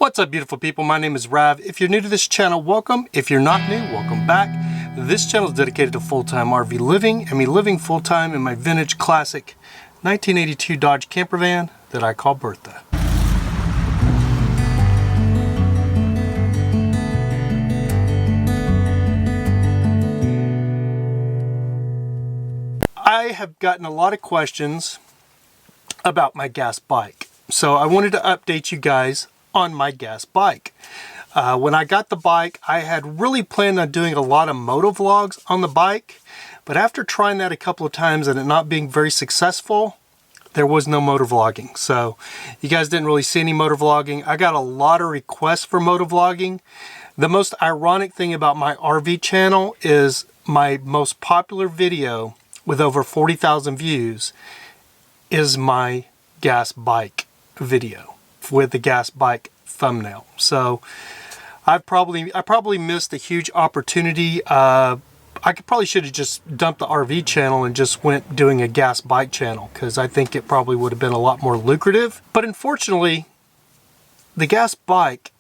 What's up, beautiful people? My name is Rav. If you're new to this channel, welcome. If you're not new, welcome back. This channel is dedicated to full-time RV living and me living full-time in my vintage classic 1982 Dodge camper van that I call Bertha. I have gotten a lot of questions about my gas bike. So I wanted to update you guys on my gas bike. When I got the bike, I had really planned on doing a lot of moto vlogs on the bike, but after trying that a couple of times and it not being very successful, there was no motor vlogging. So you guys didn't really see any motor vlogging. I got a lot of requests for motor vlogging. The most ironic thing about my RV channel is my most popular video with over 40,000 views is my gas bike video with the gas bike thumbnail. So I probably missed a huge opportunity. I probably should have just dumped the RV channel and just went doing a gas bike channel, because I think it probably would have been a lot more lucrative. But unfortunately, the gas bike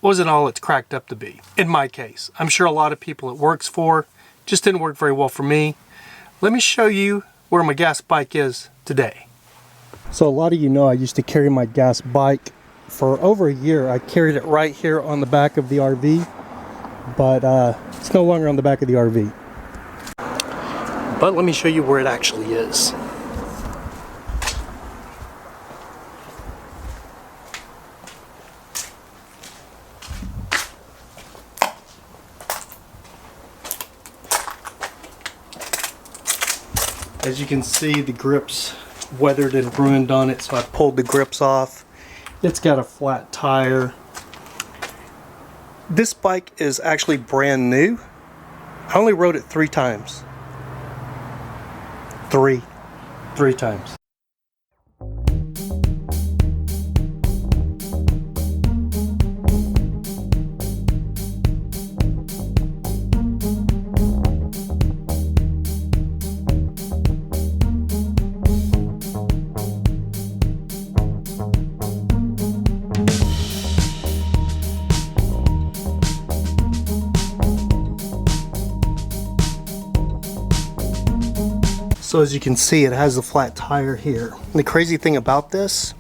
wasn't all it's cracked up to be. In my case, I'm sure a lot of people it works for, just didn't work very well for me. Let me show you where my gas bike is today. So a lot of you know I used to carry my gas bike for over a year. I carried it right here on the back of the RV, but it's no longer on the back of the RV. But let me show you where it actually is. As you can see, the grips weathered and ruined on it, so I pulled the grips off. It's got a flat tire. This bike is actually brand new. I only rode it 3 times. Three times. So as you can see, it has a flat tire here. And the crazy thing about this,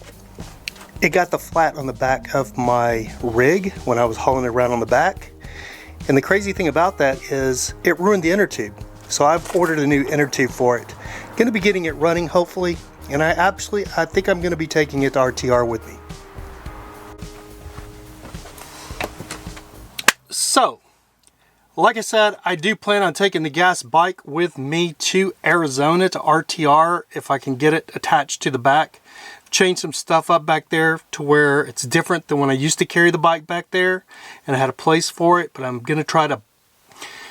it got the flat on the back of my rig when I was hauling it around on the back. And the crazy thing about that is it ruined the inner tube. So I've ordered a new inner tube for it. Going to be getting it running hopefully. And I think I'm going to be taking it to RTR with me. So, like I said, I do plan on taking the gas bike with me to Arizona to RTR if I can get it attached to the back. Change some stuff up back there to where it's different than when I used to carry the bike back there, and I had a place for it, but I'm going to try to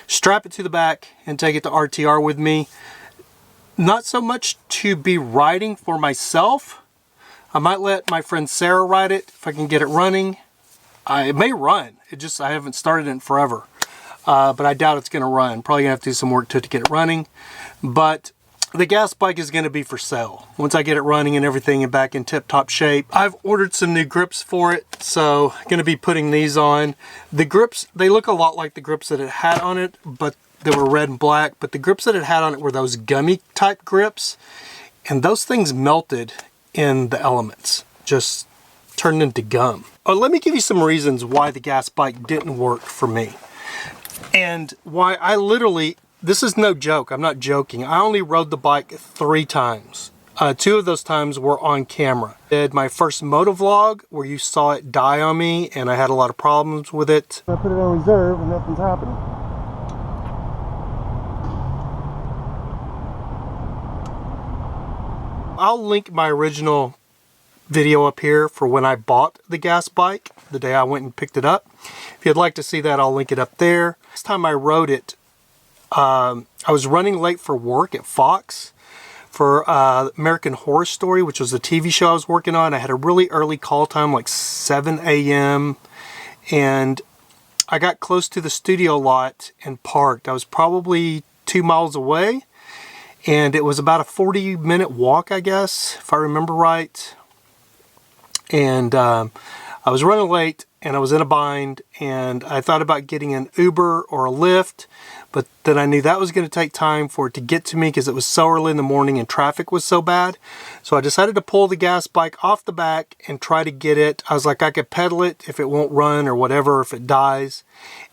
strap it to the back and take it to RTR with me. Not so much to be riding for myself. I might let my friend Sarah ride it if I can get it running. It may run. I haven't started it in forever. But I doubt it's going to run. Probably going to have to do some work to it to get it running. But the gas bike is going to be for sale once I get it running and everything and back in tip-top shape. I've ordered some new grips for it, so I'm going to be putting these on. The grips, they look a lot like the grips that it had on it, but they were red and black. But the grips that it had on it were those gummy type grips, and those things melted in the elements, just turned into gum. Oh, let me give you some reasons why the gas bike didn't work for me. And why I literally, this is no joke, I'm not joking, I only rode the bike 3 times. 2 of those times were on camera. I did my first moto vlog where you saw it die on me and I had a lot of problems with it. I put it on reserve and nothing's happening. I'll link my original video up here for when I bought the gas bike, the day I went and picked it up. If you'd like to see that, I'll link it up there. Last time I rode it, I was running late for work at Fox for American Horror Story, which was a TV show I was working on. I had a really early call time, like 7 a.m. and I got close to the studio lot and parked. I was probably 2 miles away, and it was about a 40-minute walk, I guess, if I remember right. And I was running late and I was in a bind, and I thought about getting an Uber or a Lyft, but then I knew that was going to take time for it to get to me because it was so early in the morning and traffic was so bad. So I decided to pull the gas bike off the back and try to get it. I was like, I could pedal it if it won't run or whatever, if it dies.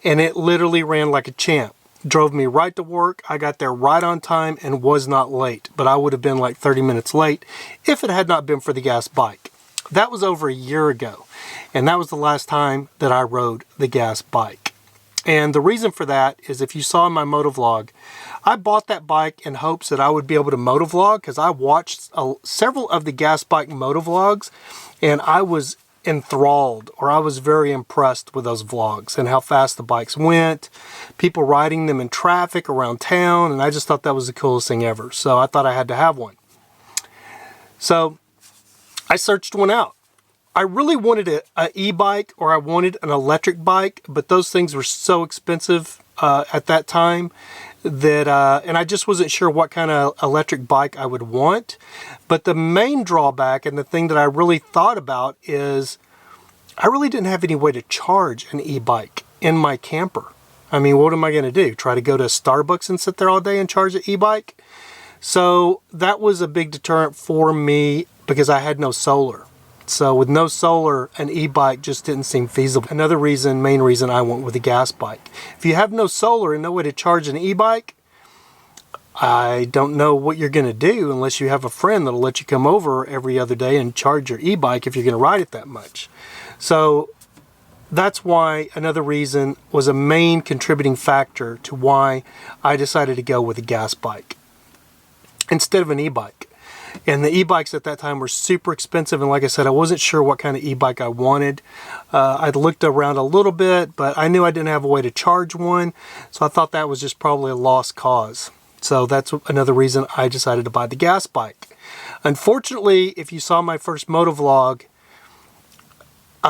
And it literally ran like a champ. Drove me right to work. I got there right on time and was not late, but I would have been like 30 minutes late if it had not been for the gas bike. That was over a year ago, and that was the last time that I rode the gas bike. And the reason for that is, if you saw in my motovlog, I bought that bike in hopes that I would be able to motovlog, because I watched several of the gas bike motovlogs, and I was enthralled, or I was very impressed with those vlogs and how fast the bikes went, people riding them in traffic around town, and I just thought that was the coolest thing ever. So I thought I had to have one. So I searched one out. I really wanted an e-bike, or I wanted an electric bike, but those things were so expensive at that time that, and I just wasn't sure what kind of electric bike I would want. But the main drawback, and the thing that I really thought about, is I really didn't have any way to charge an e-bike in my camper. I mean, what am I going to do? Try to go to Starbucks and sit there all day and charge an e-bike? So that was a big deterrent for me, because I had no solar. So with no solar, an e-bike just didn't seem feasible. Another reason, main reason, I went with a gas bike. If you have no solar and no way to charge an e-bike, I don't know what you're going to do unless you have a friend that'll let you come over every other day and charge your e-bike if you're going to ride it that much. So that's why, another reason, was a main contributing factor to why I decided to go with a gas bike instead of an e-bike. And the e-bikes at that time were super expensive, and like I said, I wasn't sure what kind of e-bike I wanted. I'd looked around a little bit, but I knew I didn't have a way to charge one, so I thought that was just probably a lost cause. So that's another reason I decided to buy the gas bike. Unfortunately, if you saw my first motovlog,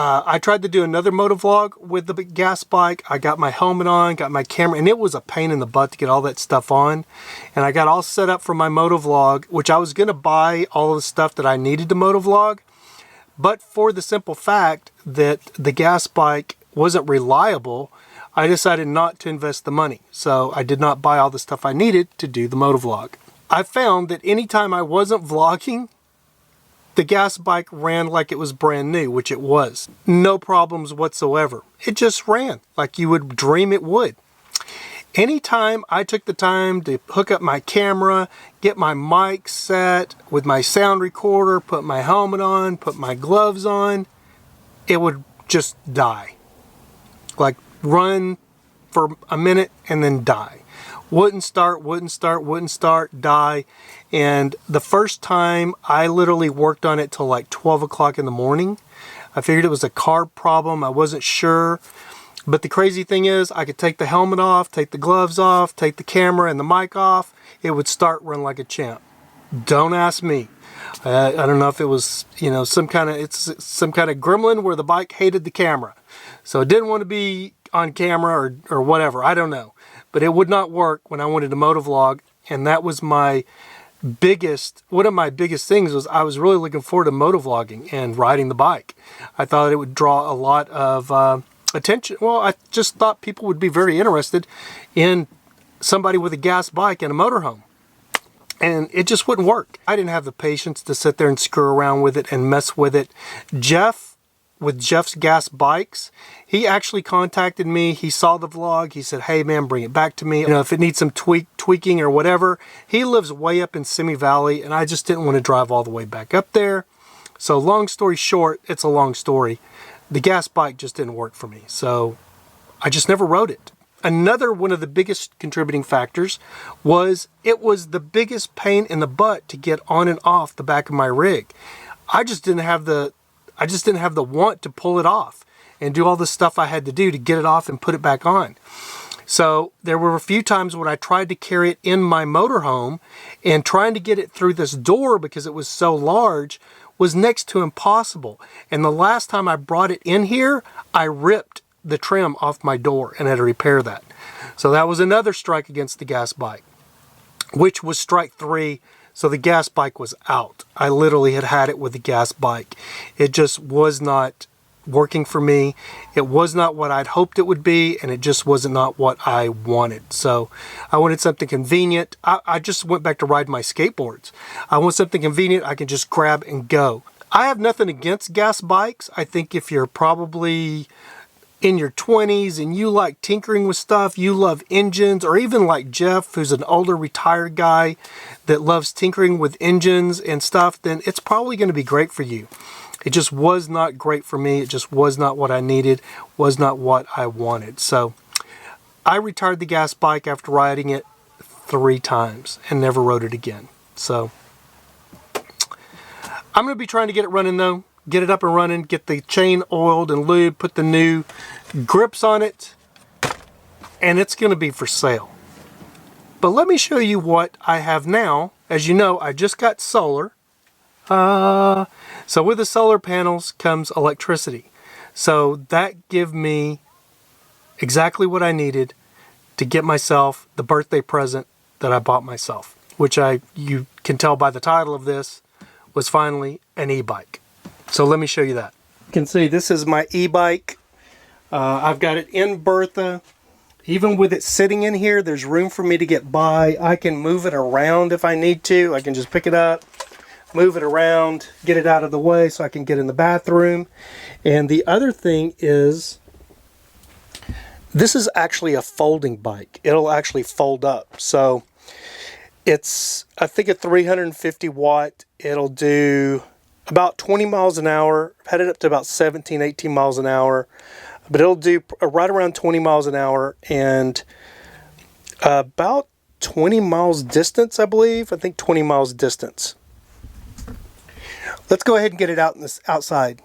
I tried to do another motovlog with the gas bike. I got my helmet on, got my camera, and it was a pain in the butt to get all that stuff on. And I got all set up for my motovlog, which I was going to buy all of the stuff that I needed to motovlog. But for the simple fact that the gas bike wasn't reliable, I decided not to invest the money. So I did not buy all the stuff I needed to do the motovlog. I found that anytime I wasn't vlogging, the gas bike ran like it was brand new, which it was. No problems whatsoever. It just ran like you would dream it would. Anytime I took the time to hook up my camera, get my mic set with my sound recorder, put my helmet on, put my gloves on, it would just die. Like run for a minute and then die. Wouldn't start, die. And the first time, I literally worked on it till like 12 o'clock in the morning. I figured it was a carb problem. I wasn't sure. But the crazy thing is, I could take the helmet off, take the gloves off, take the camera and the mic off. It would start, run like a champ. Don't ask me. I don't know if it was, some kind of gremlin where the bike hated the camera. So it didn't want to be on camera or whatever. I don't know. But it would not work when I wanted to motovlog, and that was one of my biggest things was I was really looking forward to motovlogging and riding the bike. I thought it would draw a lot of attention. Well, I just thought people would be very interested in somebody with a gas bike and a motorhome. And it just wouldn't work. I didn't have the patience to sit there and screw around with it and mess with it. Jeff, with Jeff's Gas Bikes, he actually contacted me. He saw the vlog. He said, hey man, bring it back to me. If it needs some tweaking or whatever. He lives way up in Simi Valley, and I just didn't want to drive all the way back up there. So long story short, it's a long story. The gas bike just didn't work for me. So I just never rode it. Another one of the biggest contributing factors was it was the biggest pain in the butt to get on and off the back of my rig. I just didn't have the want to pull it off and do all the stuff I had to do to get it off and put it back on. So there were a few times when I tried to carry it in my motorhome, and trying to get it through this door because it was so large was next to impossible. And the last time I brought it in here, I ripped the trim off my door and had to repair that. So that was another strike against the gas bike, which was strike 3. So the gas bike was out. I literally had it with the gas bike. It just was not working for me. It was not what I'd hoped it would be, and it just wasn't not what I wanted. So I wanted something convenient. I just went back to riding my skateboards. I want something convenient I can just grab and go. I have nothing against gas bikes. I think if you're probably in your 20s and you like tinkering with stuff, you love engines, or even like Jeff, who's an older retired guy that loves tinkering with engines and stuff, then it's probably going to be great for you. It just was not great for me. It just was not what I needed, was not what I wanted. So I retired the gas bike after riding it 3 times and never rode it again. So I'm going to be trying to get it running though. Get it up and running, get the chain oiled and lubed, put the new grips on it, and it's going to be for sale. But let me show you what I have now. As you know, I just got solar. So with the solar panels comes electricity. So that gave me exactly what I needed to get myself the birthday present that I bought myself, which you can tell by the title of this, was finally an e-bike. So let me show you that. You can see this is my e-bike. I've got it in Bertha. Even with it sitting in here, there's room for me to get by. I can move it around if I need to. I can just pick it up, move it around, get it out of the way so I can get in the bathroom. And the other thing is, this is actually a folding bike. It'll actually fold up. So it's, I think, a 350 watt. It'll do about 20 miles an hour, headed up to about 17, 18 miles an hour, but it'll do right around 20 miles an hour and about 20 miles distance, I believe. I think 20 miles distance. Let's go ahead and get it out in this outside.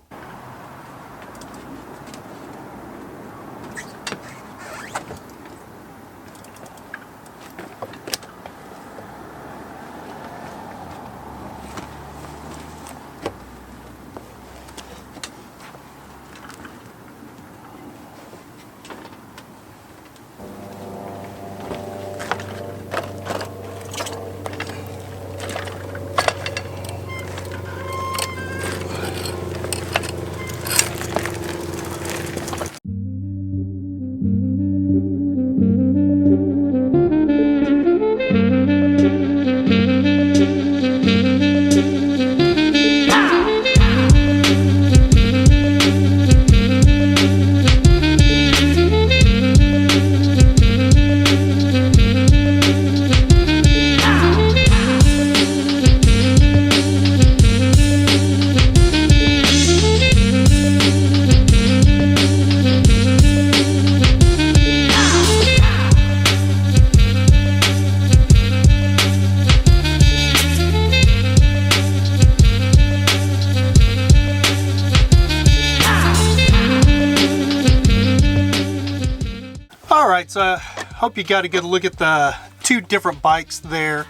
Alright, so I hope you got a good look at the 2 different bikes there.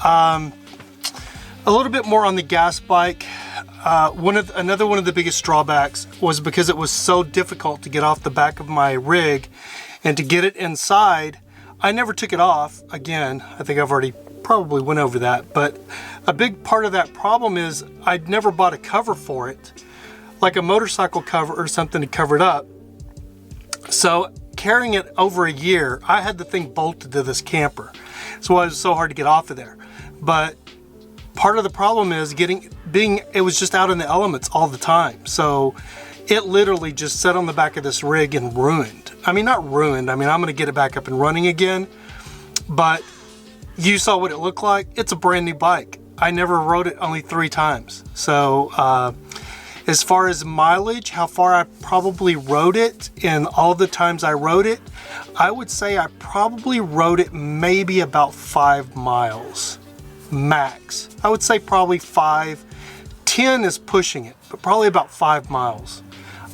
A little bit more on the gas bike. Another one of the biggest drawbacks was because it was so difficult to get off the back of my rig and to get it inside. I never took it off. Again, I think I've already probably went over that, but a big part of that problem is I'd never bought a cover for it, like a motorcycle cover or something to cover it up. So carrying it over a year, I had the thing bolted to this camper. That's why it was so hard to get off of there. But part of the problem is it was just out in the elements all the time. So it literally just sat on the back of this rig and ruined. I mean, not ruined. I mean, I'm going to get it back up and running again. But you saw what it looked like. It's a brand new bike. I never rode it, only 3 times. So as far as mileage, how far I probably rode it and all the times I rode it, I would say I probably rode it maybe about 5 miles max. I would say probably 5. 10 is pushing it, but probably about 5 miles.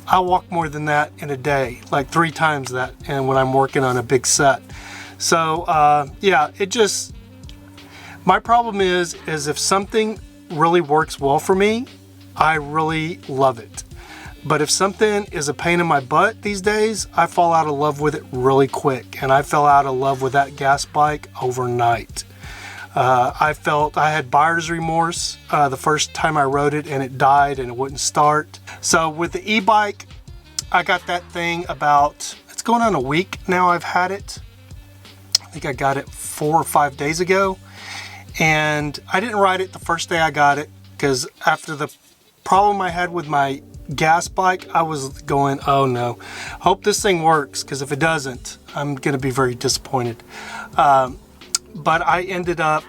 I walk more than that in a day, like 3 times that, and when I'm working on a big set. So yeah, my problem is if something really works well for me, I really love it. But if something is a pain in my butt these days, I fall out of love with it really quick. And I fell out of love with that gas bike overnight. I felt I had buyer's remorse the first time I rode it, and it died and it wouldn't start. So with the e-bike, I got that thing about, it's going on a week now I've had it. I think I got it 4 or 5 days ago. And I didn't ride it the first day I got it because after the problem I had with my gas bike, I was going, oh no, hope this thing works, because if it doesn't, I'm going to be very disappointed. But I ended up,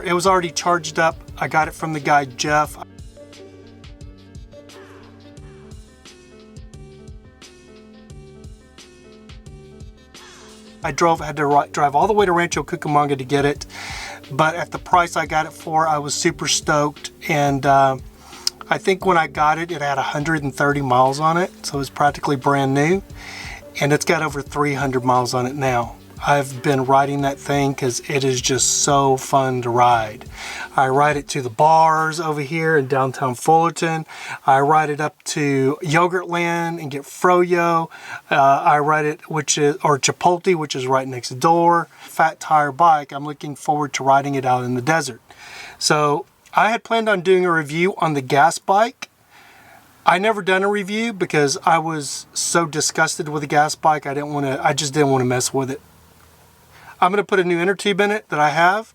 it was already charged up. I got it from the guy, Jeff. I had to drive all the way to Rancho Cucamonga to get it. But at the price I got it for, I was super stoked. And I think when I got it, it had 130 miles on it. So it's practically brand new. And it's got over 300 miles on it now. I've been riding that thing because it is just so fun to ride. I ride it to the bars over here in downtown Fullerton. I ride it up to Yogurtland and get froyo. I ride it, or Chipotle, which is right next door. Fat tire bike. I'm looking forward to riding it out in the desert. So I had planned on doing a review on the gas bike. I never done a review because I was so disgusted with the gas bike. I just didn't want to mess with it. I'm going to put a new inner tube in it that I have.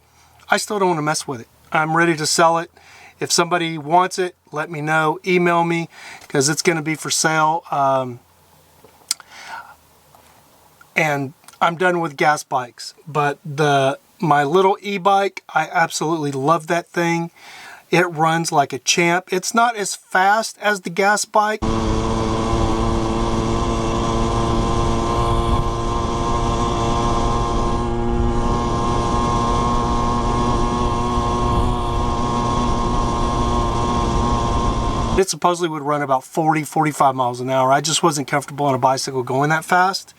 I still don't want to mess with it. I'm ready to sell it. If somebody wants it, let me know. Email me because it's going to be for sale. And I'm done with gas bikes. But my little e-bike, I absolutely love that thing. It runs like a champ. It's not as fast as the gas bike. It supposedly would run about 40, 45 miles an hour. I just wasn't comfortable on a bicycle going that fast.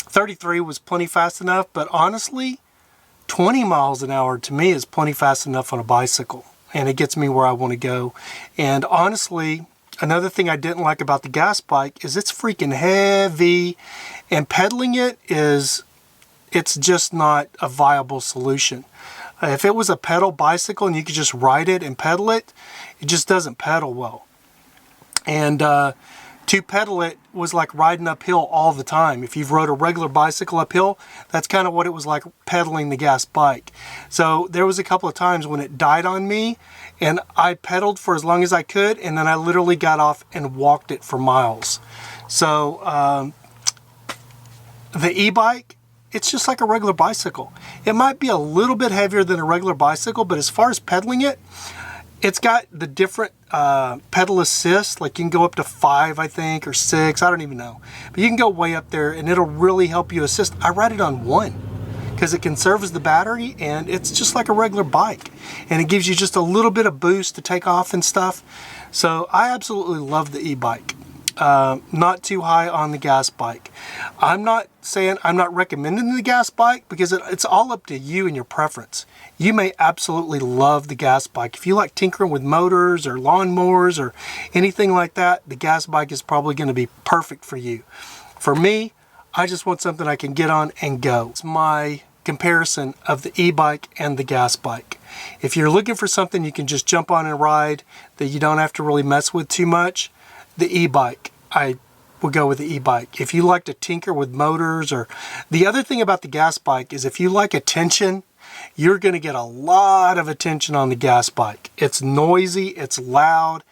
33 was plenty fast enough, but honestly, 20 miles an hour to me is plenty fast enough on a bicycle. And it gets me where I want to go. And honestly, another thing I didn't like about the gas bike is it's freaking heavy. And pedaling it's just not a viable solution. If it was a pedal bicycle and you could just ride it and pedal it, it just doesn't pedal well. And to pedal it was like riding uphill all the time. If you've rode a regular bicycle uphill, that's kind of what it was like pedaling the gas bike. So there was a couple of times when it died on me and I pedaled for as long as I could, and then I literally got off and walked it for miles. So the e-bike, it's just like a regular bicycle. It might be a little bit heavier than a regular bicycle, but as far as pedaling it, it's got the different pedal assist. Like you can go up to 5, I think, or 6. I don't even know. But you can go way up there, and it'll really help you assist. I ride it on 1 because it conserves the battery, and it's just like a regular bike. And it gives you just a little bit of boost to take off and stuff. So I absolutely love the e-bike. Not too high on the gas bike. I'm not recommending the gas bike because it's all up to you and your preference. You may absolutely love the gas bike. If you like tinkering with motors or lawnmowers or anything like that, the gas bike is probably going to be perfect for you. For me, I just want something I can get on and go. It's my comparison of the e-bike and the gas bike. If you're looking for something you can just jump on and ride that you don't have to really mess with too much, the e-bike, I would go with the e-bike. If you like to tinker with motors, or the other thing about the gas bike is if you like attention, you're going to get a lot of attention on the gas bike. It's noisy, it's loud,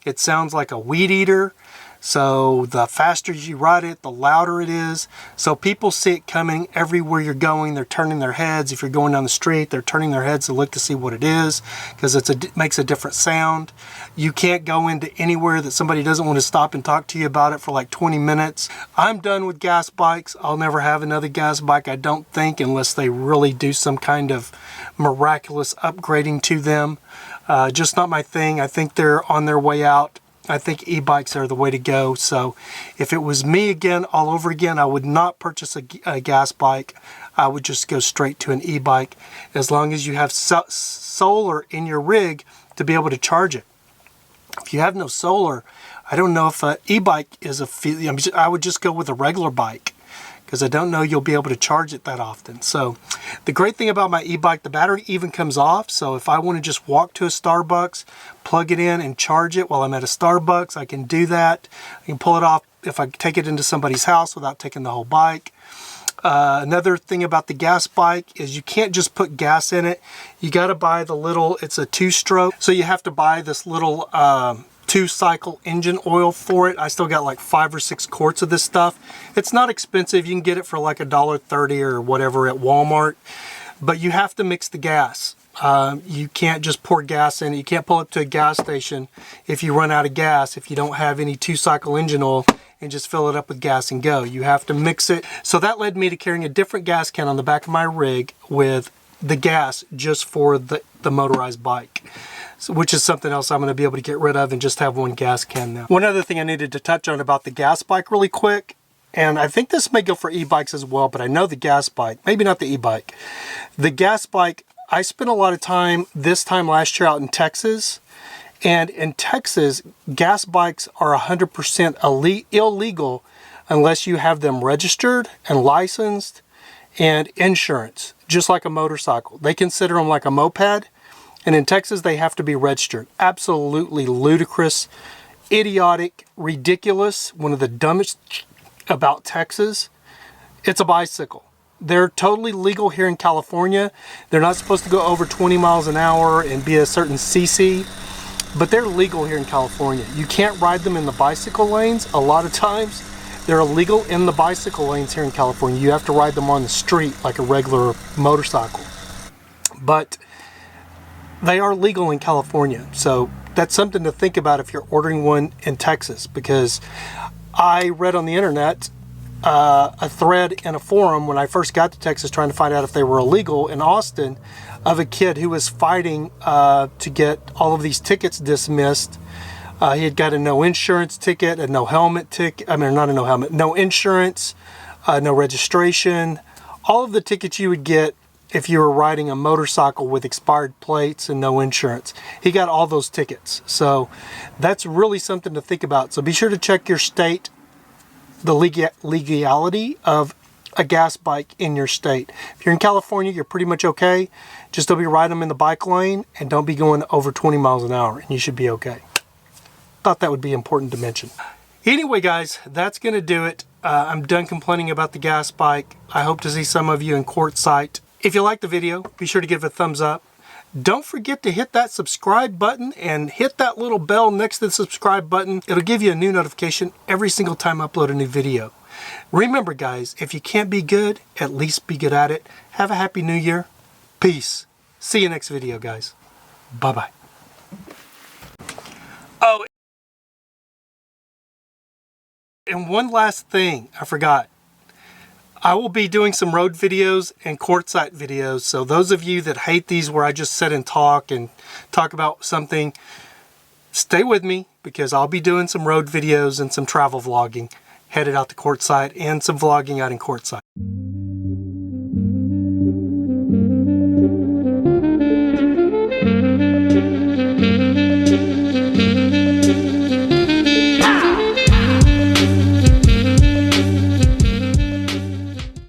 it sounds like a weed eater. So the faster you ride it, the louder it is. So people see it coming everywhere you're going. They're turning their heads. If you're going down the street, they're turning their heads to look to see what it is because it makes a different sound. You can't go into anywhere that somebody doesn't want to stop and talk to you about it for like 20 minutes. I'm done with gas bikes. I'll never have another gas bike, I don't think, unless they really do some kind of miraculous upgrading to them. Just not my thing. I think they're on their way out. I think e-bikes are the way to go. So if it was me again, all over again, I would not purchase a gas bike. I would just go straight to an e-bike as long as you have solar in your rig to be able to charge it. If you have no solar, I don't know if an e-bike is I would just go with a regular bike because I don't know you'll be able to charge it that often. So the great thing about my e-bike, the battery even comes off. So if I want to just walk to a Starbucks, plug it in and charge it while I'm at a Starbucks, I can do that. I can pull it off if I take it into somebody's house without taking the whole bike. Another thing about the gas bike is you can't just put gas in it. You got to buy the little, it's a 2-stroke. So you have to buy this little 2-cycle engine oil for it. I still got like 5 or 6 quarts of this stuff. It's not expensive. You can get it for like $1.30 or whatever at Walmart, but you have to mix the gas. You can't just pour gas in. You can't pull up to a gas station if you run out of gas, if you don't have any 2-cycle engine oil, and just fill it up with gas and go. You have to mix it. So that led me to carrying a different gas can on the back of my rig with the gas just for the motorized bike, so, which is something else I'm going to be able to get rid of and just have one gas can now. One other thing I needed to touch on about the gas bike really quick, and I think this may go for e-bikes as well, but I know the gas bike, maybe not the e-bike. The gas bike, I spent a lot of time this time last year out in Texas. And in Texas, gas bikes are 100% illegal unless you have them registered and licensed and insurance, just like a motorcycle. They consider them like a moped, and in Texas, they have to be registered. Absolutely ludicrous, idiotic, ridiculous. One of the dumbest about Texas, it's a bicycle. They're totally legal here in California. They're not supposed to go over 20 miles an hour and be a certain cc. But they're legal here in California. You can't ride them in the bicycle lanes. A lot of times they're illegal in the bicycle lanes here in California. You have to ride them on the street like a regular motorcycle. But they are legal in California. So that's something to think about if you're ordering one in Texas, because I read on the internet a thread in a forum when I first got to Texas trying to find out if they were illegal in Austin, of a kid who was fighting to get all of these tickets dismissed. He had got a no insurance ticket, a no helmet ticket, I mean, not a no helmet, no insurance, no registration, all of the tickets you would get if you were riding a motorcycle with expired plates and no insurance. He got all those tickets. So that's really something to think about. So be sure to check your state, the legality of a gas bike in your state. If you're in California, you're pretty much okay. Just don't be riding them in the bike lane and don't be going over 20 miles an hour, and you should be okay. Thought that would be important to mention. Anyway, guys, that's going to do it. I'm done complaining about the gas bike. I hope to see some of you in Quartzsite. If you like the video, be sure to give it a thumbs up. Don't forget to hit that subscribe button and hit that little bell next to the subscribe button. It'll give you a new notification every single time I upload a new video. Remember, guys, if you can't be good, at least be good at it. Have a happy new year. Peace. See you next video, guys. Bye-bye. Oh, and one last thing I forgot. I will be doing some road videos and Quartzsite videos. So those of you that hate these where I just sit and talk about something, stay with me, because I'll be doing some road videos and some travel vlogging headed out to Quartzsite and some vlogging out in Quartzsite.